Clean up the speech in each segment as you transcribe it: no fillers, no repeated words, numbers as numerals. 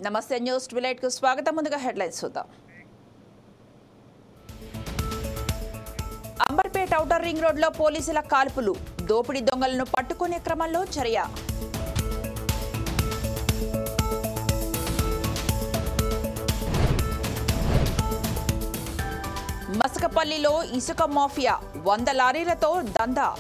నమస్తే న్యూస్ 12 కు స్వాగతం. ముందుగా హెడ్లైన్స్ చూద్దాం. అంబర్పేట ఔటర్ రింగ్ రోడ్ లో పోలీసుల కాల్పులు, దోపిడీ దొంగలను పట్టుకునే క్రమంలో చర్య. మసకపల్లిలో ఇసుక మాఫియా, 100 లారీలతో దందా.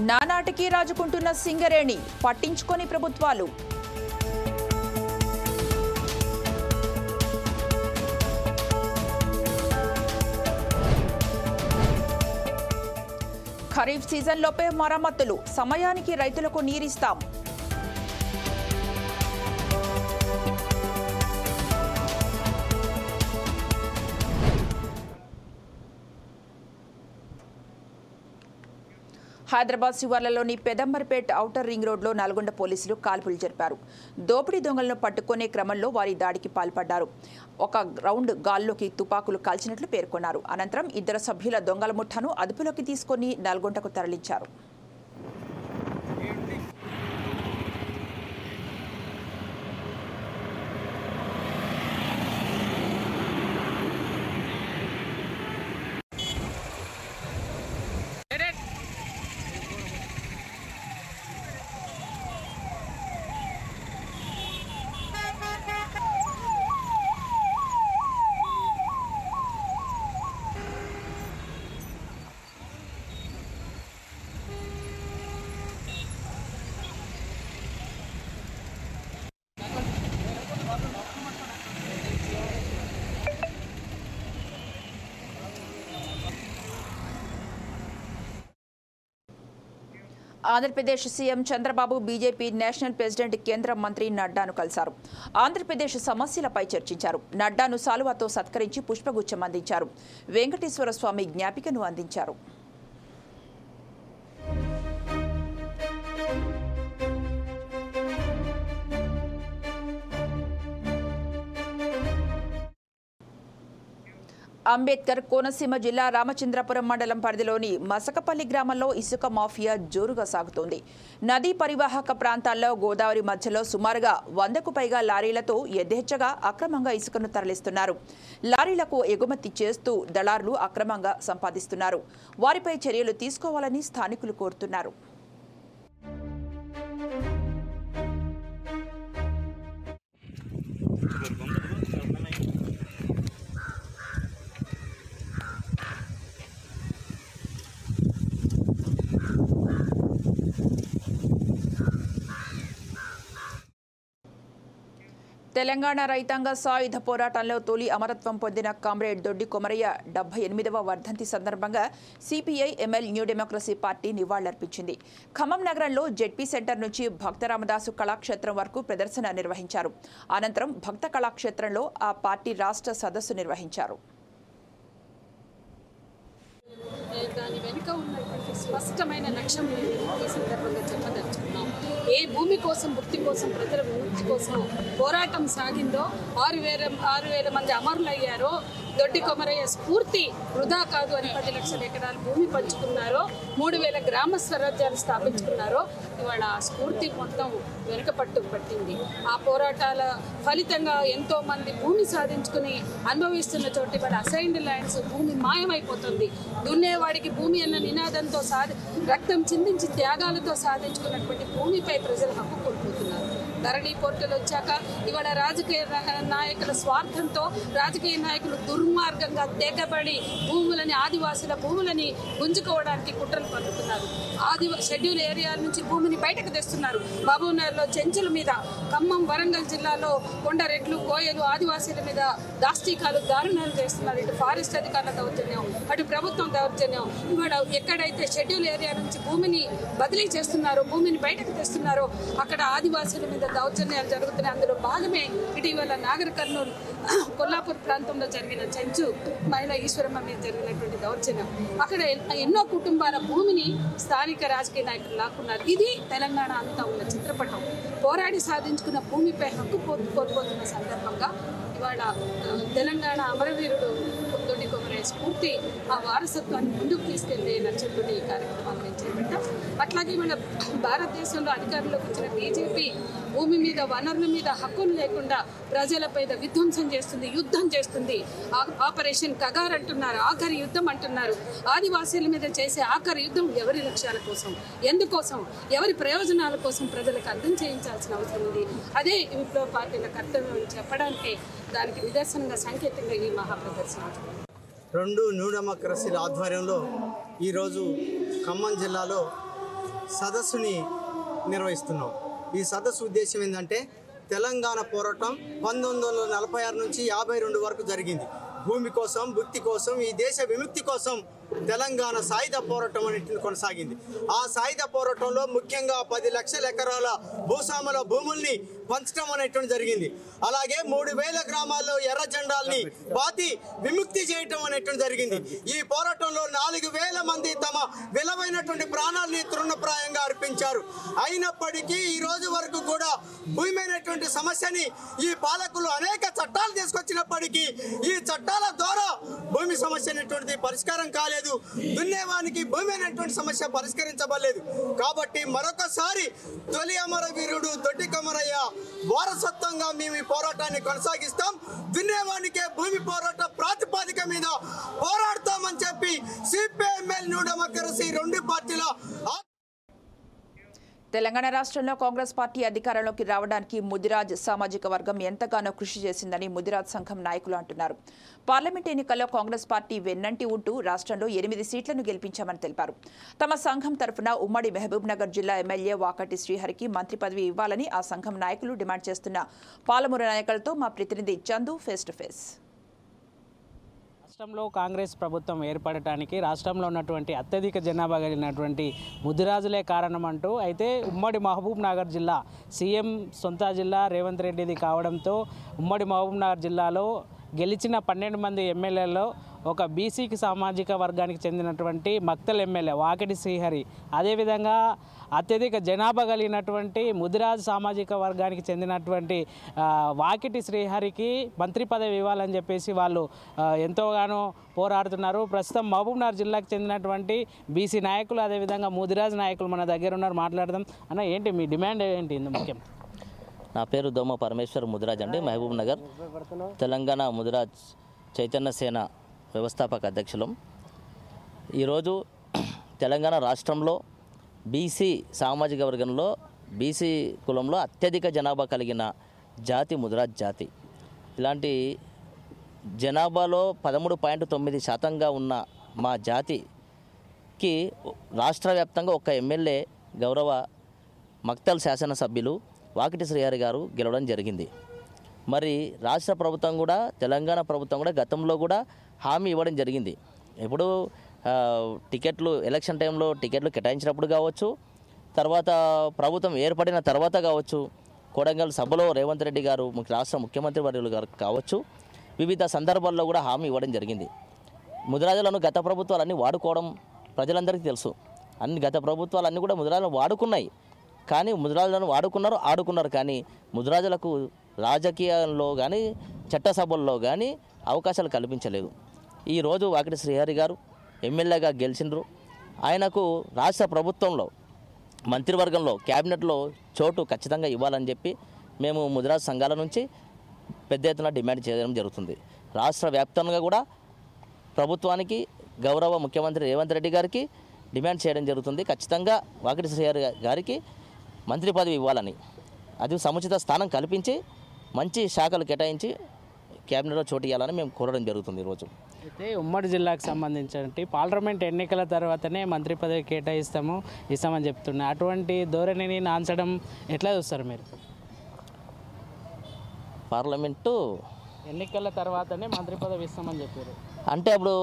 నానాటికి రాజుకుంటున్న సింగరేణి, పట్టించుకొని ప్రభుత్వాలు. ఖరీఫ్ సీజన్లోపే మరమ్మతులు, సమయానికి రైతులకు నీరిస్తాం. హైదరాబాద్ శివార్లలోని పెదంబర్పేట్ ఔటర్ రింగ్ రోడ్లో నల్గొండ పోలీసులు కాల్పులు జరిపారు. దోపిడీ దొంగలను పట్టుకునే క్రమంలో వారి దాడికి పాల్పడ్డారు. ఒక రౌండ్ గాల్లోకి తుపాకులు కాల్చినట్లు పేర్కొన్నారు. అనంతరం 2 సభ్యుల దొంగల ముఠాను అదుపులోకి తీసుకుని నల్గొండకు తరలించారు. Andhra Pradesh CM Chandrababu BJP national president కేంద్ర మంత్రి నడ్డాను కలిశారు. ఆంధ్రప్రదేశ్ సమస్యలపై చర్చించారు. నడ్డాను సాలువాతో సత్కరించి పుష్పగుచ్చం అందించారు. వెంకటేశ్వర స్వామి జ్ఞాపికను అందించారు. అంబేద్కర్ కోనసీమ జిల్లా రామచంద్రపురం మండలం పరిధిలోని మసకపల్లి గ్రామంలో ఇసుక మాఫియా జోరుగా సాగుతోంది. నదీ పరివాహక ప్రాంతాల్లో గోదావరి మధ్యలో సుమారుగా 100కు పైగా లారీలతో యథేచ్ఛగా అక్రమంగా ఇసుకను తరలిస్తున్నారు. లారీలకు ఎగుమతి చేస్తూ దళారులు అక్రమంగా సంపాదిస్తున్నారు. వారిపై చర్యలు తీసుకోవాలని స్థానికులు కోరుతున్నారు. తెలంగాణ రైతాంగ సాయుధ పోరాటంలో తొలి అమరత్వం పొందిన కామ్రేడ్ దొడ్డి కొమరయ్య 78వ వర్ధంతి సందర్భంగా CPI ML New Democracy party నివాళులర్పించింది. ఖమ్మం నగరంలో జెడ్పీ సెంటర్ నుంచి భక్త రామదాసు కళాక్షేత్రం వరకు ప్రదర్శన నిర్వహించారు. అనంతరం భక్త కళాక్షేత్రంలో ఆ పార్టీ రాష్ట్ర సదస్సు నిర్వహించారు. దాని వెనుక ఉన్నటువంటి స్పష్టమైన లక్ష్యం ఈ సందర్భంగా చెప్పదలుచుకున్నాం. ఏ భూమి కోసం, భక్తి కోసం, ప్రజల విముక్తి కోసం పోరాటం సాగిందో, 6,000 మంది అమరులయ్యారో, దొడ్డి కొమరయ్య స్ఫూర్తి వృధా కాదు అని 10 లక్షల ఎకరాల భూమి పంచుకున్నారో, 3,000 గ్రామ స్వరాజ్యాలు స్థాపించుకున్నారో, ఇవాళ ఆ స్ఫూర్తి మొత్తం వెనుకపట్టు పట్టింది. ఆ పోరాటాల ఫలితంగా ఎంతో మంది భూమి సాధించుకుని అనుభవిస్తున్న చోటు ఇవాళ అసైన్డ్ ల్యాండ్స్, భూమి మాయమైపోతుంది. దున్నేవాడికి భూమి అన్న నినాదంతో రక్తం చిందించి త్యాగాలతో సాధించుకున్నటువంటి భూమిపై ప్రజలు హక్కు కోల్పోతున్నారు. ధరణి పోర్టులు వచ్చాక ఇవాళ రాజకీయ నాయకుల స్వార్థంతో రాజకీయ నాయకులు దుర్మార్గంగా తెగబడి భూములని, ఆదివాసుల భూములని గుంజుకోవడానికి కుట్రలు పన్నుతున్నారు. షెడ్యూల్ ఏరియాల నుంచి భూమిని బయటకు తెస్తున్నారు. మహబూబ్నగర్లో చెంచుల మీద, ఖమ్మం, వరంగల్ జిల్లాలో కొండరెడ్లు, కోయలు, ఆదివాసీల మీద దాష్టీకాలు, దారుణాలు చేస్తున్నారు. ఇటు ఫారెస్ట్ అధికారుల దౌర్జన్యం, అటు ప్రభుత్వం దౌర్జన్యం. ఇవాళ ఎక్కడైతే షెడ్యూల్ ఏరియా నుంచి భూమిని బదిలీ చేస్తున్నారో, భూమిని బయటకు తెస్తున్నారో, అక్కడ ఆదివాసీల మీద దౌర్జన్యాలు జరుగుతున్నాయి. అందులో భాగమే ఇటీవల నాగర్ కర్నూలు, కొల్లాపూర్ ప్రాంతంలో జరిగిన చెంచు మహిళ ఈశ్వరమ్మ మీద జరిగినటువంటి దౌర్జన్యం. అక్కడ ఎన్నో కుటుంబాల భూమిని స్థానిక రాజకీయ నాయకులు లాక్కున్నారు. ఇది తెలంగాణ అంతా ఉన్న చిత్రపటం. పోరాడి సాధించుకున్న భూమిపై హక్కు కోల్పోతున్న సందర్భంగా ఇవాళ తెలంగాణ అమరవీరుడు దొడ్డి కొమరయ్య స్ఫూర్తి ఆ వారసత్వాన్ని ముందుకు తీసుకెళ్లే లక్ష్యంతో ఈ కార్యక్రమాన్ని మేము చేపట్టాం. అట్లాగే మన భారతదేశంలో అధికారంలోకి వచ్చిన బీజేపీ భూమి మీద వనరుల మీద హక్కులు లేకుండా ప్రజలపై విధ్వంసం చేస్తుంది, యుద్ధం చేస్తుంది. ఆపరేషన్ కగార్ అంటున్నారు, ఆఖరి యుద్ధం అంటున్నారు. ఆదివాసీల మీద చేసే ఆఖరి యుద్ధం ఎవరి లక్ష్యాల కోసం, ఎందుకోసం, ఎవరి ప్రయోజనాల కోసం ప్రజలకు అర్థం చేయించాల్సిన అవసరం ఉంది. అదే విప్లవ పార్టీల కర్తవ్యం చెప్పడానికి దానికి నిదర్శనంగా సంకేతంగా ఈ మహాప్రదర్శన. 2 న్యూ డెమోక్రసీల ఆధ్వర్యంలో ఈరోజు ఖమ్మం జిల్లాలో సదస్సుని నిర్వహిస్తున్నాం. ఈ సదస్సు ఉద్దేశం ఏంటంటే తెలంగాణ పోరాటం 1946 నుంచి 52 వరకు జరిగింది. భూమి కోసం, భుక్తి కోసం, ఈ దేశ విముక్తి కోసం తెలంగాణ సాయుధ పోరాటం అనేది కొనసాగింది. ఆ సాయుధ పోరాటంలో ముఖ్యంగా 10 లక్షల ఎకరాల భూస్వాముల భూముల్ని పంచడం అనేటువంటి జరిగింది. అలాగే 3000 గ్రామాల్లో ఎర్ర జెండాల్ని పాతి విముక్తి చేయటం అనేటువంటి జరిగింది. ఈ పోరాటంలో 4000 మంది తమ విలువైనటువంటి ప్రాణాలని తృణప్రాయంగా అర్పించారు. అయినప్పటికీ ఈ రోజు వరకు కూడా భూమి అనేటువంటి సమస్యని ఈ పాలకులు అనేక చట్టాలు తీసుకొచ్చినప్పటికీ ఈ చట్టాల ద్వారా భూమి సమస్య అనేటువంటిది పరిష్కారం కాలేదు. దున్నేవానికి భూమి అనేటువంటి సమస్య పరిష్కరించబడలేదు. కాబట్టి మరొకసారి తొలి అమరవీరుడు దొడ్డి కొమరయ్య వారసత్వంగా మేము ఈ పోరాటాన్ని కొనసాగిస్తాం. దున్నేవానికే భూమి పోరాట ప్రాతిపదిక మీద పోరాడతామని చెప్పి సిపిఎంఎల్ న్యూ డెమోక్రసీ 2 పార్టీల తెలంగాణ రాష్ట్రంలో కాంగ్రెస్ పార్టీ అధికారంలోకి రావడానికి ముదిరాజ్ సామాజిక వర్గం ఎంతగానో కృషి చేసిందని ముదిరాజ్ సంఘం నాయకులు అంటున్నారు. పార్లమెంట్ ఎన్నికల్లో కాంగ్రెస్ పార్టీ వెన్నంటి ఉంటూ రాష్ట్రంలో 8 సీట్లను గెలిపించామని తెలిపారు. తమ సంఘం తరఫున ఉమ్మడి మహబూబ్ నగర్ జిల్లా ఎమ్మెల్యే వాకటి శ్రీహరికి మంత్రి పదవి ఇవ్వాలని ఆ సంఘం నాయకులు డిమాండ్ చేస్తున్న పాలమూరు నాయకులతో మా ప్రతినిధి చందు ఫేస్ టు ఫేస్. రాష్ట్రంలో కాంగ్రెస్ ప్రభుత్వం ఏర్పడటానికి రాష్ట్రంలో ఉన్నటువంటి అత్యధిక జనాభా కలిగినటువంటి ముదిరాజులే కారణమంటూ అయితే ఉమ్మడి మహబూబ్ నగర్ జిల్లా సీఎం సొంత జిల్లా రేవంత్ రెడ్డిది కావడంతో ఉమ్మడి మహబూబ్ నగర్ జిల్లాలో గెలిచిన 12 మంది ఎమ్మెల్యేలలో ఒక బీసీకి సామాజిక వర్గానికి చెందినటువంటి మక్తల్ ఎమ్మెల్యే వాకిటి శ్రీహరి, అదేవిధంగా అత్యధిక జనాభా కలిగినటువంటి ముదిరాజ్ సామాజిక వర్గానికి చెందినటువంటి వాకిటి శ్రీహరికి మంత్రి పదవి ఇవ్వాలని చెప్పేసి వాళ్ళు ఎంతోగానో పోరాడుతున్నారు. ప్రస్తుతం మహబూబ్నగర్ జిల్లాకు చెందినటువంటి బీసీ నాయకులు అదేవిధంగా ముదిరాజ్ నాయకులు మన దగ్గర ఉన్నారు, మాట్లాడదాం. అన్న, ఏంటి మీ డిమాండ్ ఏంటి? ముఖ్యం. నా పేరు దోమ పరమేశ్వర్ ముదిరాజ్ అండి, మహబూబ్ నగర్ తెలంగాణ ముదిరాజ్ చైతన్య సేన వ్యవస్థాపక అధ్యక్షులం. ఈరోజు తెలంగాణ రాష్ట్రంలో బీసీ సామాజిక వర్గంలో బీసీ కులంలో అత్యధిక జనాభా కలిగిన జాతి ముదిరాజ్ జాతి. ఇలాంటి జనాభాలో 13.9% ఉన్న మా జాతికి రాష్ట్ర వ్యాప్తంగా ఒక ఎమ్మెల్యే గౌరవ మక్తల్ శాసనసభ్యులు వాకిటి శ్రీహరి గారు గెలవడం జరిగింది. మరి రాష్ట్ర ప్రభుత్వం కూడా తెలంగాణ ప్రభుత్వం కూడా గతంలో కూడా హామీ ఇవ్వడం జరిగింది. ఇప్పుడు టికెట్లు ఎలక్షన్ టైంలో టికెట్లు కేటాయించినప్పుడు కావచ్చు, తర్వాత ప్రభుత్వం ఏర్పడిన తర్వాత కావచ్చు, కొడంగల్ సభలో రేవంత్ రెడ్డి గారు రాష్ట్ర ముఖ్యమంత్రి వర్యులు గారు కావచ్చు, వివిధ సందర్భాల్లో కూడా హామీ ఇవ్వడం జరిగింది. ముదిరాజులను గత ప్రభుత్వాలన్నీ వాడుకోవడం ప్రజలందరికీ తెలుసు. గత ప్రభుత్వాలన్నీ కూడా ముదిరాజులను వాడుకున్నాయి. కానీ ముదిరాజులను ఆడుకున్నారు. కానీ ముదిరాజులకు రాజకీయాల్లో కానీ చట్టసభల్లో కానీ అవకాశాలు కల్పించలేదు. ఈరోజు వాకిటి శ్రీహరి గారు ఎమ్మెల్యేగా గెలిచిండ్రు. ఆయనకు రాష్ట్ర ప్రభుత్వంలో మంత్రివర్గంలో క్యాబినెట్లో చోటు ఖచ్చితంగా ఇవ్వాలని చెప్పి మేము ముదిరాజు సంఘాల నుంచి పెద్ద ఎత్తున డిమాండ్ చేయడం జరుగుతుంది. రాష్ట్ర వ్యాప్తంగా కూడా ప్రభుత్వానికి గౌరవ ముఖ్యమంత్రి రేవంత్ రెడ్డి గారికి డిమాండ్ చేయడం జరుగుతుంది. ఖచ్చితంగా వాకిటి శ్రీహరి గారికి మంత్రి పదవి ఇవ్వాలని, అది సముచిత స్థానం కల్పించి మంచి శాఖలు కేటాయించి క్యాబినెట్లో చోటు ఇవ్వాలని మేము కోరడం జరుగుతుంది. ఈరోజు అయితే ఉమ్మడి జిల్లాకు సంబంధించి పార్లమెంట్ ఎన్నికల తర్వాతనే మంత్రి పదవి ఇస్తామని చెప్తున్నారు. అటువంటి ధోరణిని నాంచడం ఎట్లా చూస్తారు మీరు? పార్లమెంటు ఎన్నికల తర్వాతనే మంత్రి పదవి ఇస్తామని చెప్పారు అంటే అప్పుడు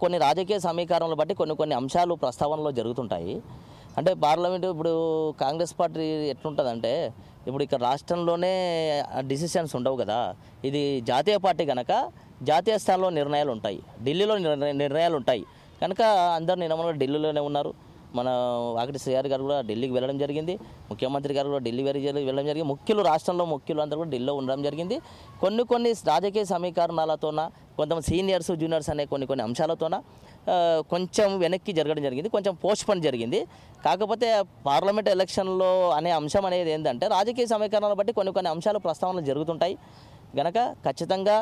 కొన్ని రాజకీయ సమీకరణలు బట్టి కొన్ని అంశాలు ప్రస్తావనలో జరుగుతుంటాయి. అంటే పార్లమెంటు ఇప్పుడు కాంగ్రెస్ పార్టీ ఎట్లుంటుందంటే ఇప్పుడు ఇక్కడ రాష్ట్రంలోనే డిసిషన్స్ ఉండవు కదా. ఇది జాతీయ పార్టీ కనుక జాతీయ స్థాయిలో నిర్ణయాలు ఉంటాయి, ఢిల్లీలో నిర్ణయాలు ఉంటాయి కనుక అందరు నియమంలో ఢిల్లీలోనే ఉన్నారు. మన వాకిటి శ్రీహరి గారు కూడా ఢిల్లీకి వెళ్ళడం జరిగింది, ముఖ్యమంత్రి గారు కూడా ఢిల్లీ వెళ్ళడం జరిగింది, ముఖ్యులు రాష్ట్రంలో ముఖ్యులు అందరూ కూడా ఢిల్లీలో ఉండడం జరిగింది. కొన్ని రాజకీయ సమీకరణాలతోన కొంతమంది సీనియర్స్ జూనియర్స్ అనే కొన్ని అంశాలతోన కొంచెం వెనక్కి జరగడం జరిగింది, కొంచెం పోస్ట్పోన్ జరిగింది. కాకపోతే పార్లమెంట్ ఎలక్షన్లో అనే అంశం అనేది ఏంటంటే రాజకీయ సమీకరణాలను బట్టి కొన్ని అంశాలు ప్రస్తావనలు జరుగుతుంటాయి గనక ఖచ్చితంగా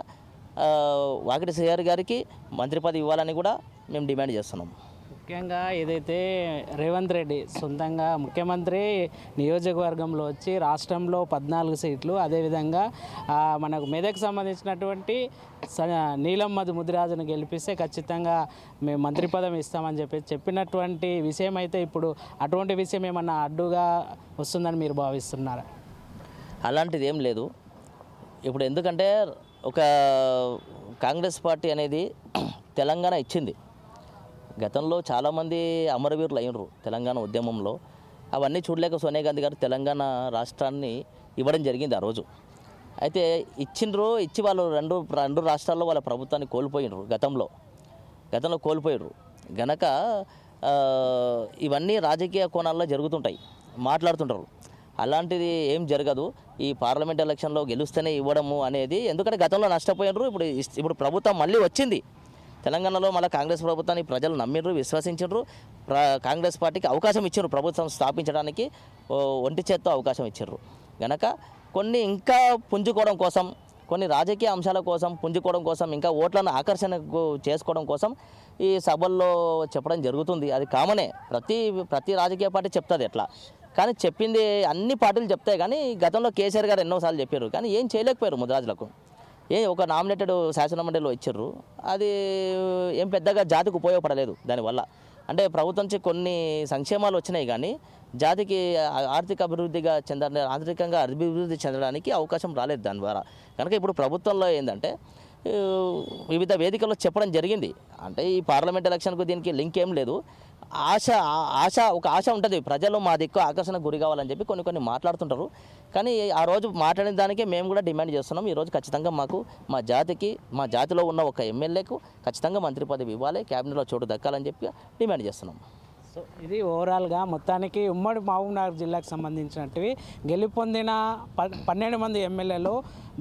వాకిటి శ్రీహరి గారికి మంత్రి పదవి ఇవ్వాలని కూడా మేము డిమాండ్ చేస్తున్నాం. ముఖ్యంగా ఏదైతే రేవంత్ రెడ్డి సొంతంగా ముఖ్యమంత్రి నియోజకవర్గంలో వచ్చి రాష్ట్రంలో 14 సీట్లు, అదేవిధంగా మనకు మెదక్ సంబంధించినటువంటి నీలం ముదిరాజును గెలిపిస్తే ఖచ్చితంగా మేము మంత్రి పదవి ఇస్తామని చెప్పినటువంటి విషయం అయితే ఇప్పుడు అటువంటి విషయం ఏమన్నా అడ్డుగా వస్తుందని మీరు భావిస్తున్నారా? అలాంటిది ఏం లేదు. ఇప్పుడు ఎందుకంటే ఒక కాంగ్రెస్ పార్టీ అనేది తెలంగాణ ఇచ్చింది. గతంలో చాలామంది అమరవీరులు అయినరు తెలంగాణ ఉద్యమంలో. అవన్నీ చూడలేక సోనియా గాంధీ గారు తెలంగాణ రాష్ట్రాన్ని ఇవ్వడం జరిగింది ఆ రోజు. అయితే ఇచ్చి వాళ్ళు రెండు రాష్ట్రాల్లో వాళ్ళ ప్రభుత్వాన్ని కోల్పోయినరు. గతంలో కోల్పోయారు గనక ఇవన్నీ రాజకీయ కోణాల్లో జరుగుతుంటాయి, మాట్లాడుతుంటారు. అలాంటిది ఏం జరగదు. ఈ పార్లమెంట్ ఎలక్షన్లో గెలుస్తేనే ఇవ్వడము అనేది, ఎందుకంటే గతంలో నష్టపోయినరు. ఇప్పుడు ప్రభుత్వం మళ్ళీ వచ్చింది తెలంగాణలో. మళ్ళీ కాంగ్రెస్ ప్రభుత్వాన్ని ప్రజలు నమ్మిండ్రు, విశ్వసించారు. కాంగ్రెస్ పార్టీకి అవకాశం ఇచ్చారు ప్రభుత్వం స్థాపించడానికి, ఒంటి చేత్తో అవకాశం ఇచ్చారు గనక కొన్ని ఇంకా పుంజుకోవడం కోసం, కొన్ని రాజకీయ అంశాల కోసం పుంజుకోవడం కోసం, ఇంకా ఓట్లను ఆకర్షణ చేసుకోవడం కోసం ఈ సభల్లో చెప్పడం జరుగుతుంది. అది కామనే, ప్రతి రాజకీయ పార్టీ చెప్తుంది ఎట్లా. కానీ చెప్పింది అన్ని పార్టీలు చెప్తాయి. కానీ గతంలో కేసీఆర్ గారు ఎన్నోసార్లు చెప్పారు, కానీ ఏం చేయలేకపోయారు ముదిరాజులకు. ఒక నామినేటెడ్ శాసనమండలిలో ఇచ్చారు, అది ఏం పెద్దగా జాతికి ఉపయోగపడలేదు. దానివల్ల అంటే ప్రభుత్వం నుంచి కొన్ని సంక్షేమాలు వచ్చినాయి, కానీ జాతికి ఆర్థికంగా అభివృద్ధి చెందడానికి అవకాశం రాలేదు దాని ద్వారా. కనుక ఇప్పుడు ప్రభుత్వంలో ఏంటంటే వివిధ వేదికల్లో చెప్పడం జరిగింది. అంటే ఈ పార్లమెంట్ ఎలక్షన్కు దీనికి లింక్ ఏం లేదు. ఒక ఆశ ఉంటుంది ప్రజలు, మా దిక్కు ఆకర్షణ గురి కావాలని చెప్పి కొన్ని మాట్లాడుతుంటారు. కానీ ఆ రోజు మాట్లాడిన దానికే మేము కూడా డిమాండ్ చేస్తున్నాం. ఈరోజు ఖచ్చితంగా మాకు మా జాతిలో ఉన్న ఒక ఎమ్మెల్యేకు ఖచ్చితంగా మంత్రి పదవి ఇవ్వాలి, క్యాబినెట్లో చోటు దక్కాలని చెప్పి డిమాండ్ చేస్తున్నాం. సో ఇది ఓవరాల్గా మొత్తానికి ఉమ్మడి మహబూబ్నగర్ జిల్లాకు సంబంధించినట్టువి గెలుపొందిన 12 మంది ఎమ్మెల్యేలు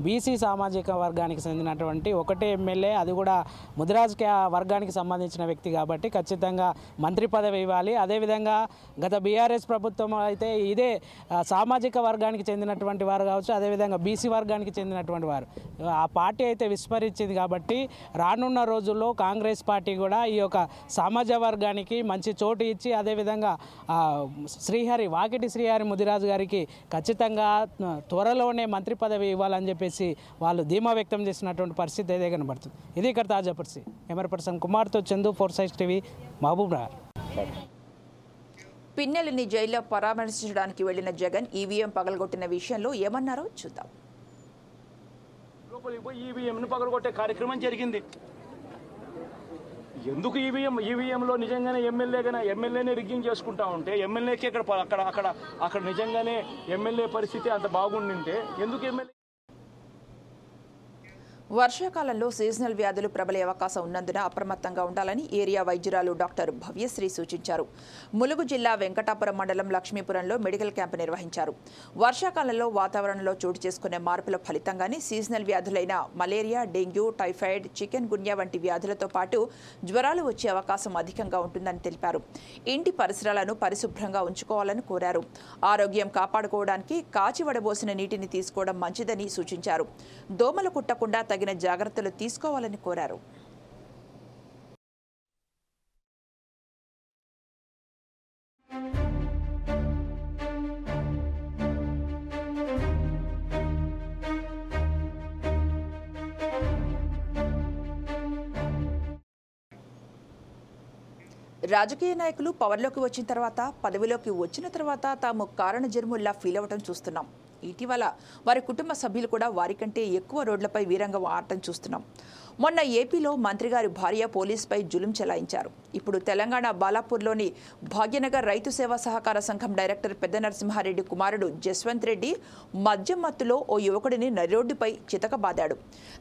బీసీ సామాజిక వర్గానికి చెందినటువంటి ఒకటే ఎమ్మెల్యే, అది కూడా ముదిరాజ్ వర్గానికి సంబంధించిన వ్యక్తి కాబట్టి ఖచ్చితంగా మంత్రి పదవి ఇవ్వాలి. అదేవిధంగా గత బీఆర్ఎస్ ప్రభుత్వం అయితే ఇదే సామాజిక వర్గానికి చెందినటువంటి వారు కావచ్చు, అదేవిధంగా బీసీ వర్గానికి చెందినటువంటి వారు ఆ పార్టీ అయితే విస్మరించింది. కాబట్టి రానున్న రోజుల్లో కాంగ్రెస్ పార్టీ కూడా ఈ యొక్క సామాజిక వర్గానికి మంచి చోటు ఇచ్చి, అదేవిధంగా వాకిటి శ్రీహరి ముదిరాజు గారికి ఖచ్చితంగా త్వరలోనే మంత్రి పదవి ఇవ్వాలని చెప్పేసి వాళ్ళు ధీమా వ్యక్తం చేసినటువంటి పరిస్థితి అయితే కనబడుతుంది. ఇది ఇక్కడ తాజా పరిస్థితి. కెమెరా పర్సన్ కుమార్తో చందు, 4 Sides TV, మహబూబ్నగర్. పిన్నెల్లిని జైల్లో పరామర్శించడానికి వెళ్లిన జగన్ ఈవీఎం పగలగొట్టిన విషయంలో ఏమన్నారో చూద్దాం. ఈవీఎంను పగలగొట్టే కార్యక్రమం జరిగింది. ఎందుకు ఈవీఎంలో నిజంగానే ఎమ్మెల్యేనే రిగ్గింగ్ చేసుకుంటా ఉంటే, ఎమ్మెల్యేకి అక్కడ నిజంగానే ఎమ్మెల్యే పరిస్థితి అంత బాగుండింటే ఎందుకు ఎమ్మెల్యే? వర్షాకాలంలో సీజనల్ వ్యాధులు ప్రబలే అవకాశం ఉన్నందున అప్రమత్తంగా ఉండాలని ఏరియా వైద్యురాలు డాక్టర్ భవ్యశ్రీ సూచించారు. ములుగు జిల్లా వెంకటాపురం మండలం లక్ష్మీపురంలో మెడికల్ క్యాంపు నిర్వహించారు. వర్షాకాలంలో వాతావరణంలో చోటు చేసుకునే మార్పుల ఫలితంగానే సీజనల్ వ్యాధులైన malaria, dengue, typhoid, chikungunya వంటి వ్యాధులతో పాటు జ్వరాలు వచ్చే అవకాశం అధికంగా ఉంటుందని తెలిపారు. ఇంటి పరిసరాలను పరిశుభ్రంగా ఉంచుకోవాలని కోరారు. ఆరోగ్యం కాపాడుకోవడానికి కాచి వడబోసిన నీటిని తీసుకోవడం మంచిదని సూచించారు. దోమలు కుట్టకుండా తగిన జాగ్రత్తలు తీసుకోవాలని కోరారు. రాజకీయ నాయకులు పవర్లోకి వచ్చిన తర్వాత, పదవిలోకి వచ్చిన తర్వాత తాము కారణ జన్ముల్లా ఫీల్ అవ్వటం చూస్తున్నాం. ఇటీవల వారి కుటుంబ సభ్యులు కూడా వారికంటే ఎక్కువ రోడ్లపై వీరంగం ఆడటం చూస్తున్నాం. మొన్న ఏపీలో మంత్రిగారి భార్య పోలీసుపై జులుం చెలాయించారు. ఇప్పుడు తెలంగాణ బాలాపూర్లోని భాగ్యనగర్ రైతు సేవా సహకార సంఘం డైరెక్టర్ పెద్ద నరసింహారెడ్డి కుమారుడు జస్వంత్ రెడ్డి మద్యం మత్తులో ఓ యువకుడిని నడిరోడ్డుపై చితకబాదాడు.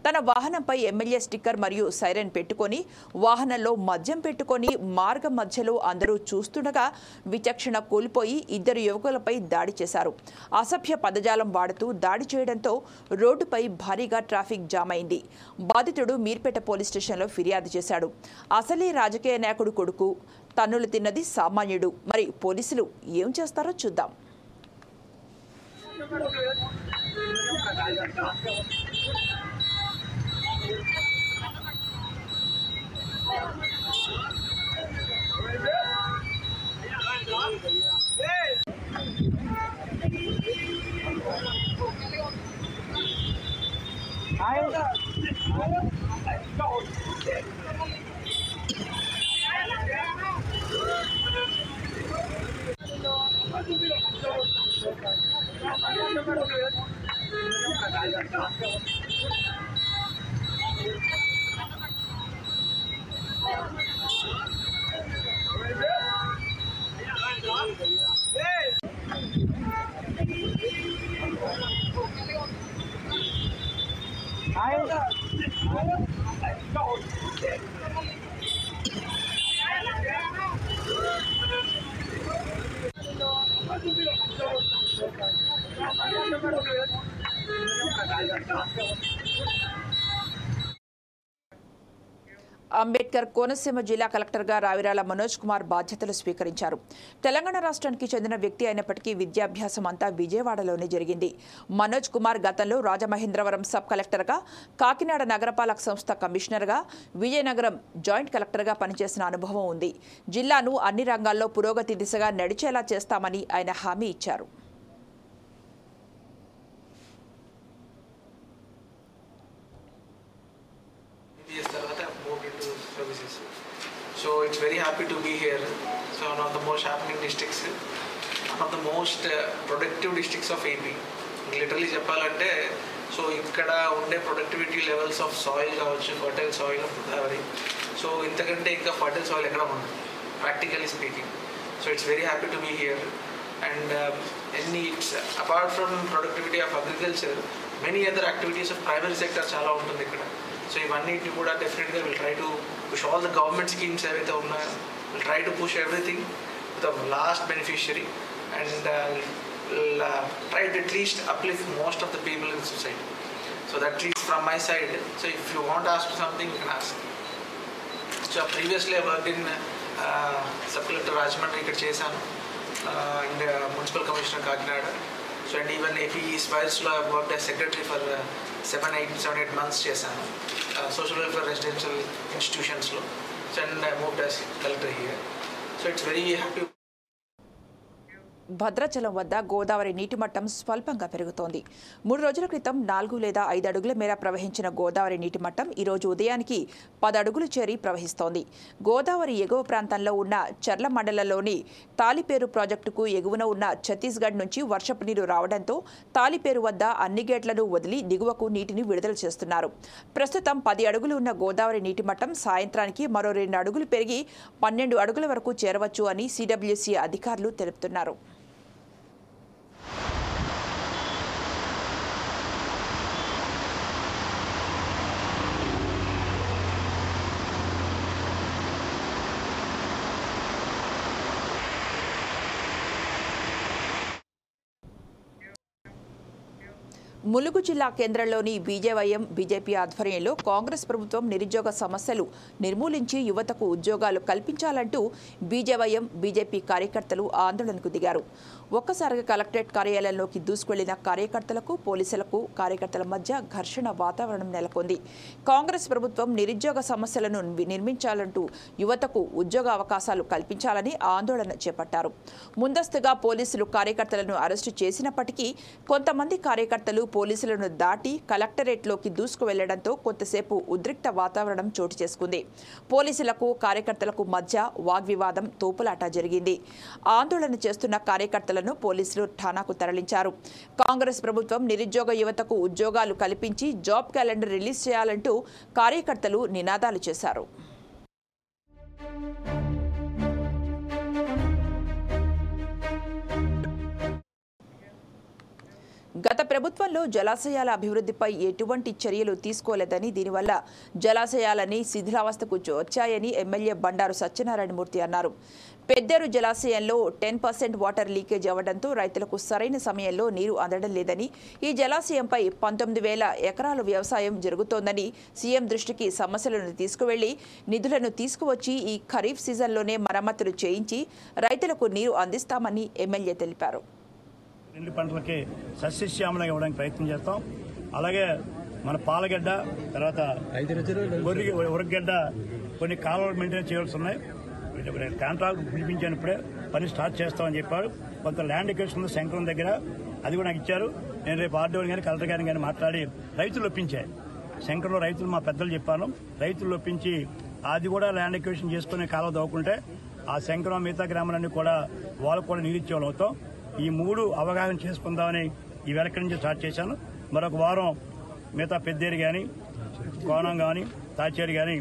తన వాహనంపై ఎమ్మెల్యే స్టిక్కర్ మరియు సైరన్ పెట్టుకొని వాహనంలో మద్యం పెట్టుకొని మార్గం మధ్యలో అందరూ చూస్తుండగా విచక్షణ కోల్పోయి ఇద్దరు యువకులపై దాడి చేశారు. అసభ్య పదజాలం వాడుతూ దాడి చేయడంతో రోడ్డుపై భారీగా ట్రాఫిక్ జామ్ అయింది. బాధితుడు మీర్పేట పోలీస్ స్టేషన్లో ఫిర్యాదు చేశాడు. అసలే రాజకీయ నాయకుడు కొడుకు తన్నులు తిన్నది సామాన్యుడు. మరి పోలీసులు ఏం చేస్తారో చూద్దాం. అంబేద్కర్ కోనసీమ జిల్లా కలెక్టర్గా రావిరాల మనోజ్ కుమార్ బాధ్యతలు స్వీకరించారు. తెలంగాణ రాష్ట్రానికి చెందిన వ్యక్తి అయినప్పటికీ విద్యాభ్యాసం అంతా విజయవాడలోనే జరిగింది. మనోజ్ కుమార్ గతంలో రాజమహేంద్రవరం సబ్ కలెక్టర్గా, కాకినాడ నగరపాలక సంస్థ కమిషనర్గా, విజయనగరం జాయింట్ కలెక్టర్గా పనిచేసిన అనుభవం ఉంది. జిల్లాను అన్ని రంగాల్లో పురోగతి దిశగా నడిచేలా చేస్తామని ఆయన హామీ ఇచ్చారు. So it's very happy to be here. So one of the most happening districts, one of the most productive districts of AP. Literally చెప్పాలంటే సో ఇక్కడ ఉండే ప్రొడక్టివిటీ లెవెల్స్ ఆఫ్ సాయిల్ కావచ్చు, fertile soil of Godavari, so ఇంతకంటే ఇంకా fertile soil ఎక్కడ ఉంది practically speaking. So it's very happy to be here. And it's apart from productivity of agriculture, many other activities of primary sector చాలా ఉంటుంది ఇక్కడ. So ఇవన్నిటిని కూడా డెఫినెట్గా will try to push all the government schemes ఏవైతే ఉన్నాయో, we'll try to push everything to the last beneficiary and we'll try to at least uplift most of the people in society. So that at least from my side. So if you want to ask something, you can ask. So previously I worked in Sub-Collector Rajahmundry ఇక్కడ చేశాను, and Municipal Commissioner Kakinada. So and even AP East Wales-లో I worked as Secretary for 7-8 months చేశాను, social welfare residential institutions-లో. So and I moved as Collector here. So it's very happy. Bhadrachalam వద్ద గోదావరి నీటి మట్టం స్వల్పంగా పెరుగుతోంది. 3 రోజుల క్రితం 4 లేదా 5 అడుగుల మేర ప్రవహించిన గోదావరి నీటి మట్టం ఈ రోజు ఉదయానికి 10 అడుగులు చేరి ప్రవహిస్తోంది. గోదావరి ఎగువ ప్రాంతంలో ఉన్న చర్ల మండలంలోని తాలిపేరు ప్రాజెక్టుకు ఎగువన ఉన్న ఛత్తీస్గఢ్ నుంచి వర్షపు నీరు రావడంతో తాలిపేరు వద్ద అన్ని గేట్లను వదిలి దిగువకు నీటిని విడుదల చేస్తున్నారు. ప్రస్తుతం 10 అడుగులు ఉన్న గోదావరి నీటి మట్టం సాయంత్రానికి మరో 2 అడుగులు పెరిగి 12 అడుగుల వరకు చేరవచ్చు అని సిడబ్ల్యూసీ అధికారులు తెలుపుతున్నారు. ములుగు జిల్లా కేంద్రంలోని బీజేవైఎం బీజేపీ ఆధ్వర్యంలో కాంగ్రెస్ ప్రభుత్వం నిరుద్యోగ సమస్యలు నిర్మూలించి యువతకు ఉద్యోగాలు కల్పించాలంటూ బీజేవైఎం బీజేపీ కార్యకర్తలు ఆందోళనకు దిగారు. ఒక్కసారిగా కలెక్టరేట్ కార్యాలయంలోకి దూసుకెళ్లిన కార్యకర్తలకు పోలీసులకు కార్యకర్తల మధ్య ఘర్షణ వాతావరణం నెలకొంది. కాంగ్రెస్ ప్రభుత్వం నిరుద్యోగ సమస్యలను నిర్మించాలంటూ యువతకు ఉద్యోగ అవకాశాలు కల్పించాలని ఆందోళన చేపట్టారు. ముందస్తుగా పోలీసులు కార్యకర్తలను అరెస్టు చేసినప్పటికీ కొంతమంది కార్యకర్తలు పోలీసులను దాటి కలెక్టరేట్లోకి దూసుకు వెళ్లడంతో కొంతసేపు ఉద్రిక్త వాతావరణం చోటు చేసుకుంది. పోలీసులకు కార్యకర్తలకు మధ్య వాగ్వివాదం, తోపులాట జరిగింది. ఆందోళన చేస్తున్న కార్యకర్తలను పోలీసులు ఠానాకు తరలించారు. కాంగ్రెస్ ప్రభుత్వం నిరుద్యోగ యువతకు ఉద్యోగాలు కల్పించి జాబ్ క్యాలెండర్ రిలీజ్ చేయాలంటూ కార్యకర్తలు నినాదాలు చేశారు. గత ప్రభుత్వంలో జలాశయాల అభివృద్ధిపై ఎటువంటి చర్యలు తీసుకోలేదని, దీనివల్ల జలాశయాలని శిథిలావస్థకు వచ్చాయని ఎమ్మెల్యే బండారు సత్యనారాయణమూర్తి అన్నారు. పెద్దేరు జలాశయంలో 10% వాటర్ లీకేజ్ అవ్వడంతో రైతులకు సరైన సమయంలో నీరు అందడం లేదని, ఈ జలాశయంపై 19,000 ఎకరాల వ్యవసాయం జరుగుతోందని, సీఎం దృష్టికి సమస్యలను తీసుకువెళ్లి నిధులను తీసుకువచ్చి ఈ ఖరీఫ్ సీజన్లోనే మరమ్మతులు చేయించి రైతులకు నీరు అందిస్తామని ఎమ్మెల్యే తెలిపారు. 2 పంటలకి సస్యశ్యామలంగా ఇవ్వడానికి ప్రయత్నం చేస్తాం. అలాగే మన పాలగడ్డ, తర్వాత ఉరగడ్డ కొన్ని కాలువలు మెయింటైన్ చేయాల్సి ఉన్నాయి. కాంట్రాక్ట్ పిలిపించినప్పుడే పని స్టార్ట్ చేస్తామని చెప్పారు. కొంత ల్యాండ్ ఎక్వేషన్ ఉంది శంకరం దగ్గర, అది కూడా నాకు ఇచ్చారు. నేను రేపు ఆర్డీఓ కానీ కలెక్టర్ గారిని కానీ మాట్లాడి రైతులు ఒప్పించాయి. శంకరంలో రైతులు మా పెద్దలు చెప్పాను, రైతులు ఒప్పించి అది కూడా ల్యాండ్ ఎక్వేషన్ చేసుకుని కాలువ దవ్వుకుంటే ఆ శంకరం మిగతా గ్రామాలన్నీ కూడా వాళ్ళకు కూడా నీరు ఇచ్చేవాళ్ళు అవుతాం. ఈ 3 అవగాహన చేసుకుందామని ఈ వెనక నుంచి స్టార్ట్ చేశాను. మరొక వారం మిగతా పెద్దేరు కానీ, కోనం కానీ, తాచేరు కానీ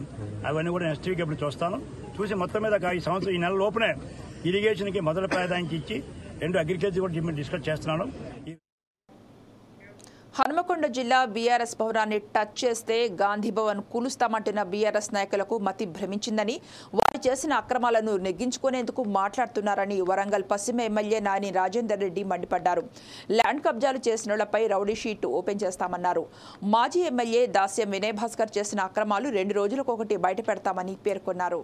అవన్నీ కూడా నెక్స్ట్ వీక్ ఎప్పుడు చూస్తాను. చూసి మొత్తం మీద ఈ సంవత్సరం ఈ నెల లోపునే ఇరిగేషన్కి మొదటి ప్రాధాన్యత ఇచ్చి 2 అగ్రికల్చర్ కూడా డిస్కస్ చేస్తున్నాను. హనుమకొండ జిల్లా బీఆర్ఎస్ భవనాన్ని టచ్ చేస్తే గాంధీ భవన్ కూలుస్తామంటున్న బీఆర్ఎస్ నాయకులకు మతి భ్రమించిందని, వారు చేసిన అక్రమాలను నెగ్గించుకునేందుకు మాట్లాడుతున్నారని వరంగల్ పశ్చిమ ఎమ్మెల్యే నాని రాజేందర్ రెడ్డి మండిపడ్డారు. ల్యాండ్ కబ్జాలు చేసినోళ్లపై రౌడీ షీట్ ఓపెన్ చేస్తామన్నారు. మాజీ ఎమ్మెల్యే దాస్యం వినయ్ భాస్కర్ చేసిన అక్రమాలు 2 రోజులకొకటి బయటపెడతామని పేర్కొన్నారు.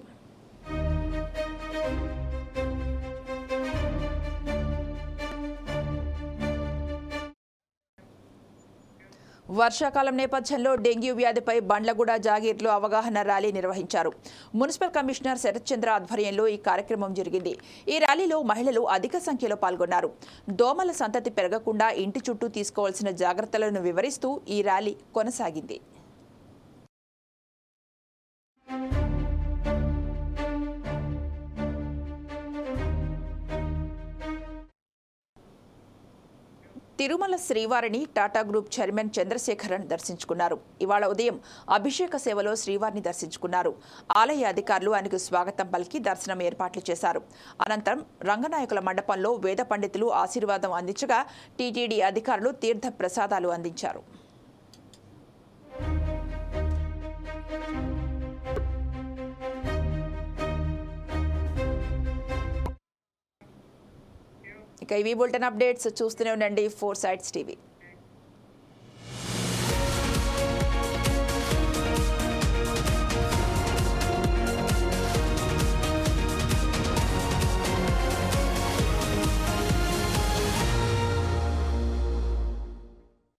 వర్షాకాలం నేపథ్యంలో డెంగ్యూ వ్యాధిపై బండ్లగూడ జాగీర్లో అవగాహన ర్యాలీ నిర్వహించారు. మున్సిపల్ కమిషనర్ శరత్ చంద్ర ఆధ్వర్యంలో ఈ కార్యక్రమం జరిగింది. ఈ ర్యాలీలో మహిళలు అధిక సంఖ్యలో పాల్గొన్నారు. దోమల సంతతి పెరగకుండా ఇంటి చుట్టూ తీసుకోవాల్సిన జాగ్రత్తలను వివరిస్తూ ఈ ర్యాలీ కొనసాగింది. తిరుమల శ్రీవారిని టాటా గ్రూప్ చైర్మన్ చంద్రశేఖరన్ దర్శించుకున్నారు. ఇవాళ ఉదయం అభిషేక సేవలో శ్రీవారిని దర్శించుకున్నారు. ఆలయ అధికారులు ఆయనకు స్వాగతం పలికి దర్శనం ఏర్పాట్లు చేశారు. అనంతరం రంగనాయకుల మండపంలో వేద పండితులు ఆశీర్వాదం అందించగా టీటీడీ అధికారులు తీర్థ ప్రసాదాలు అందించారు. ఇక ఇవి బులెటిన్ అప్డేట్స్ చూస్తూనే ఉండండి 4 Sides TV.